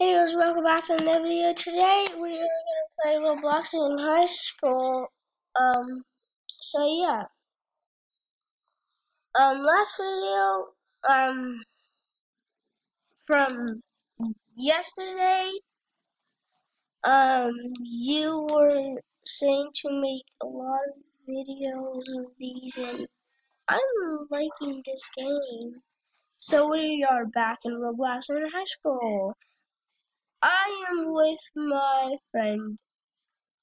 Hey guys, welcome back to another video. Today we are gonna play robloxian in high school. So yeah. Last video, from yesterday, you were saying to make a lot of videos of these, and I'm liking this game. So we are back in robloxian in high school. I am with my friend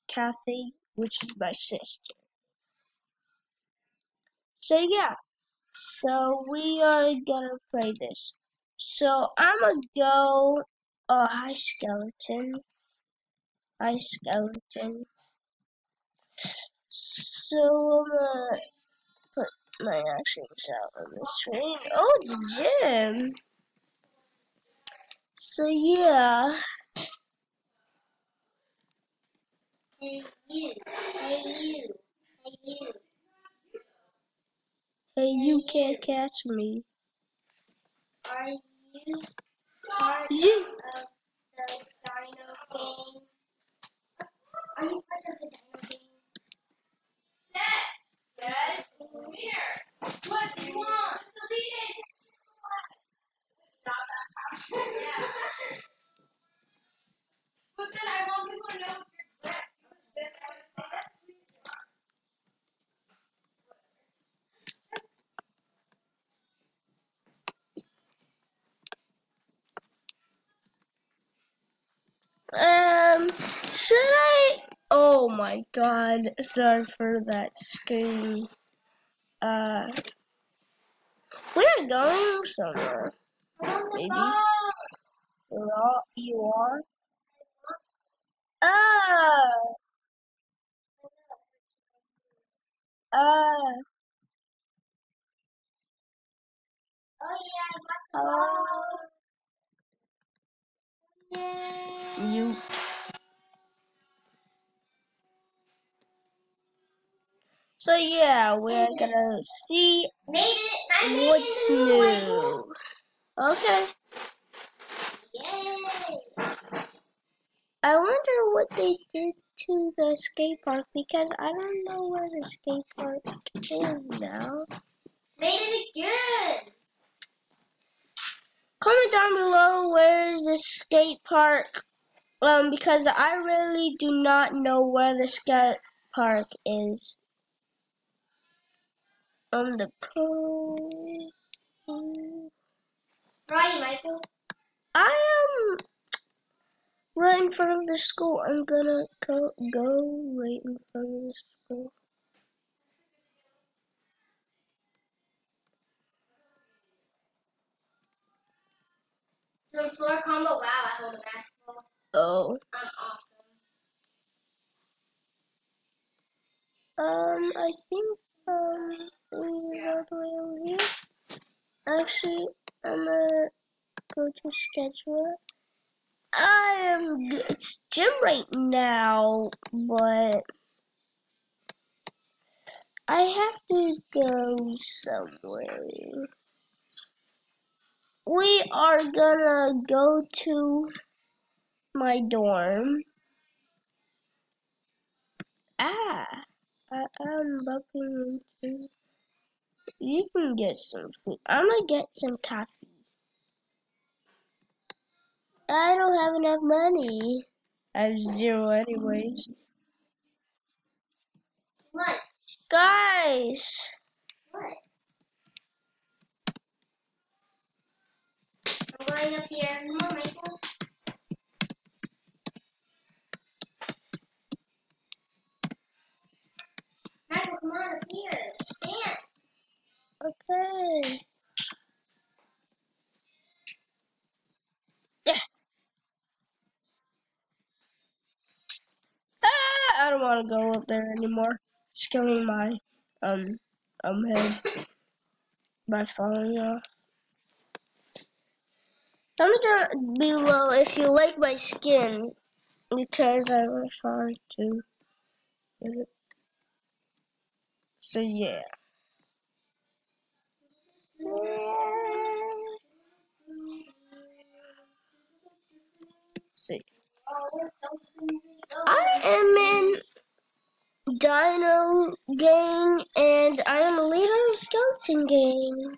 Kathy, which is my sister. So yeah, so we are gonna play this. So I'm gonna go. Hi skeleton, hi skeleton. So I'm gonna put my actions out on the screen. Oh, it's Jim. So yeah. Hey you, hey you, hey you. Hey, you can't catch me. Are you part You. of the dino game? Are you part of the dino game? Yes, come here. What do you want? Just delete it. Not that fast. Yeah. But then I want people to know if you're correct. Should I? Oh my god, sorry for that screen. We're going somewhere. Maybe. You are? Ah! Ah! Oh yeah, I got the Hello? ball. Yay. You. So yeah, we're gonna see Made it! I made what's it! new. Okay. Yay! I wonder what they did to the skate park because I don't know where the skate park is now. Made it again! Comment down below where is the skate park. Because I really do not know where the skate park is. The pro. Right, Michael? I am right in front of the school. I'm gonna go right in front of the school. Doing floor combo? Wow, I hold a basketball. Oh. I'm awesome. I think we all the way over here. Actually, I'm gonna go to schedule. It's gym right now, but I have to go somewhere. We are gonna go to my dorm. I'm bumping into. You can get some food. I'm gonna get some coffee. I don't have enough money. I have zero anyways. What? Guys! What? I'm going up here. Come on, Michael. Michael, come on up here. Stand. Okay. Yeah. I don't want to go up there anymore. It's killing my head by falling off. Comment down below if you like my skin because I was hard to get it. So yeah. See, I am in Dino Gang, and I am a leader of Skeleton Gang.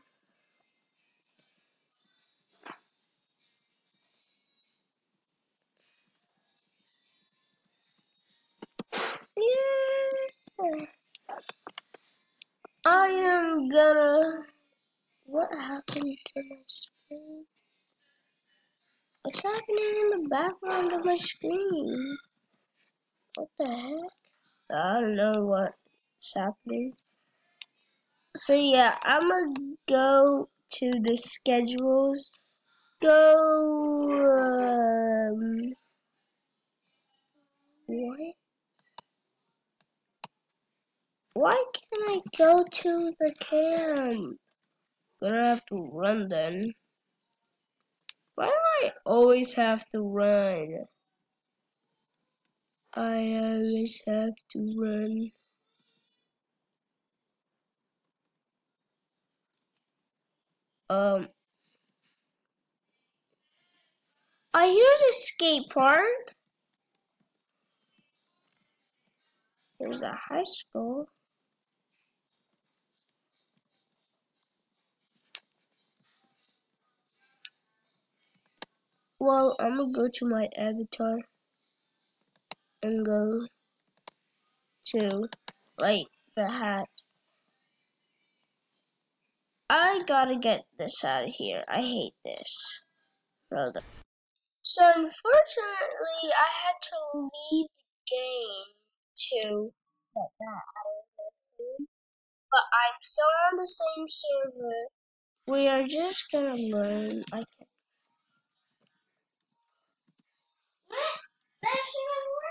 Yeah. I am gonna. What happened to my screen? What's happening in the background of my screen? What the heck? I don't know what's happening. So yeah, I'm gonna go to the schedules. Go. What? Why can't I go to the camp? Gonna have to run then. Why do I always have to run? I always have to run. Here's a skate park. There's a high school. Well, I'm gonna go to my avatar and go to, like, the hat. I gotta get this out of here. I hate this. Hold on. So, unfortunately, I had to leave the game to get that out of this game. But I'm still on the same server. We are just gonna learn. I can. What? That shouldn't work.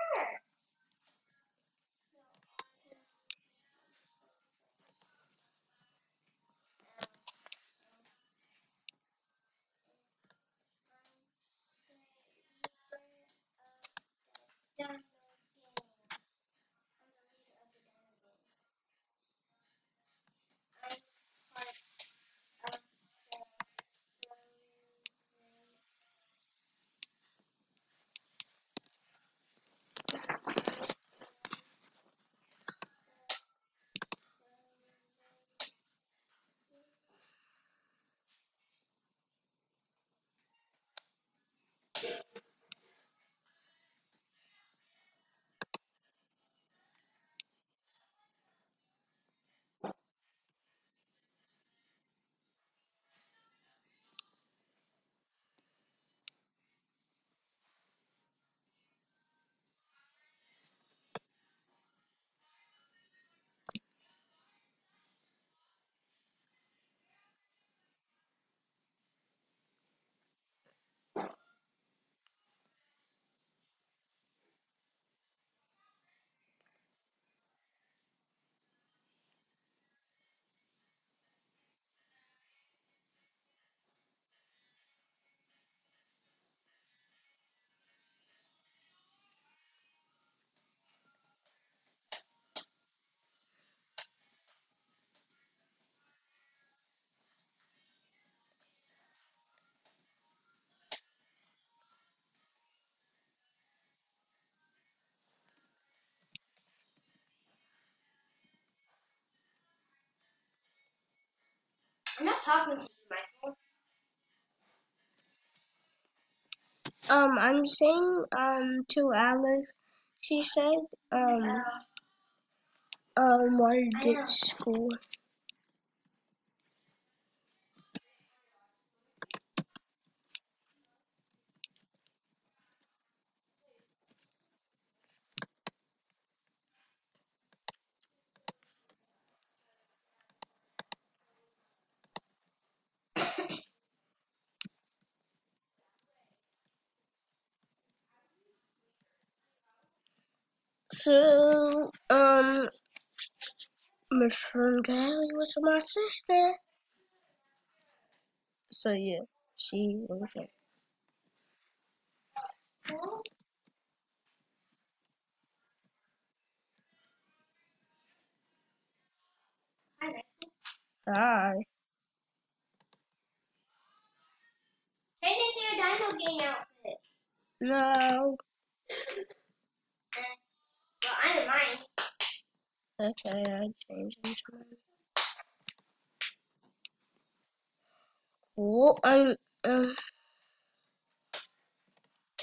I'm not talking to you, Michael. I'm saying, to Alex, she said, wanted to get school. So, my friend Kelly was my sister. So yeah, she was like, hi. Change into your Dino Gang outfit. No. Well, I'm in mine. Okay, I changed into mine. Cool.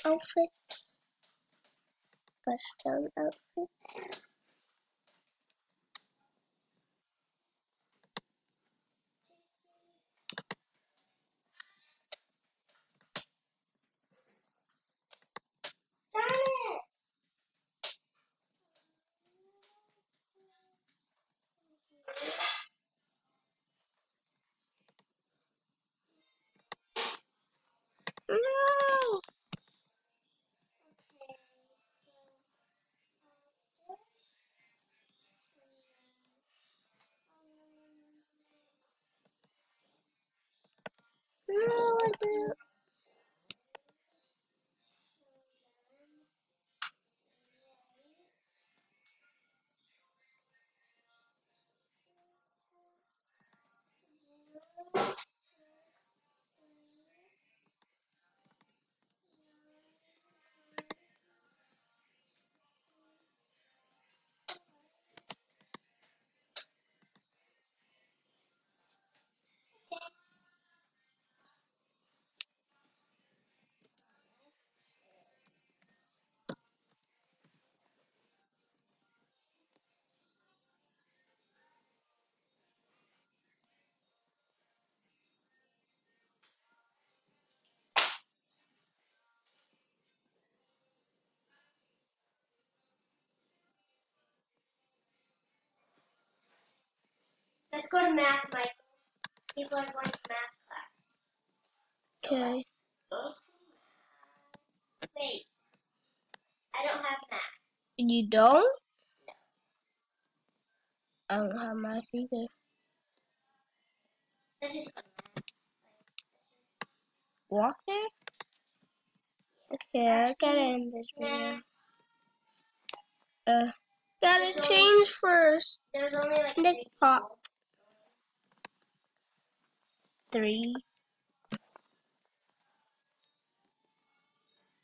Outfits. Custom outfit. Darn it! No. Okay, No, I didn't. let's go to math, Michael. People are going to math class. Okay. Go to math. Wait, I don't have math. You don't? I don't have math either. Let's just go to math. Walk there? Okay, I gotta end this video. Gotta change first. There's only like Nick 3 Pop. people. 3.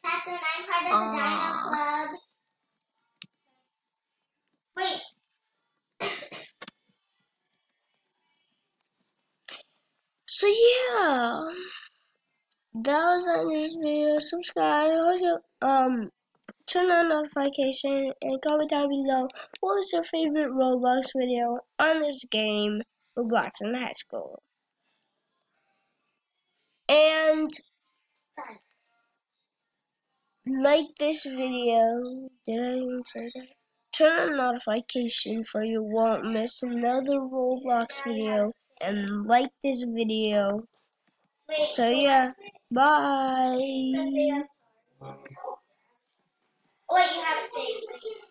Captain, I'm part of the Dino Club. Wait. So yeah, that was the end of this video. Subscribe, also turn on notification, and comment down below what was your favorite Roblox video on this game, Robloxian High School. And like this video. Did I even say that? Turn on notification for you won't miss another Roblox video, and like this video. Wait, So yeah, bye. oh, wait, you haven't saved me.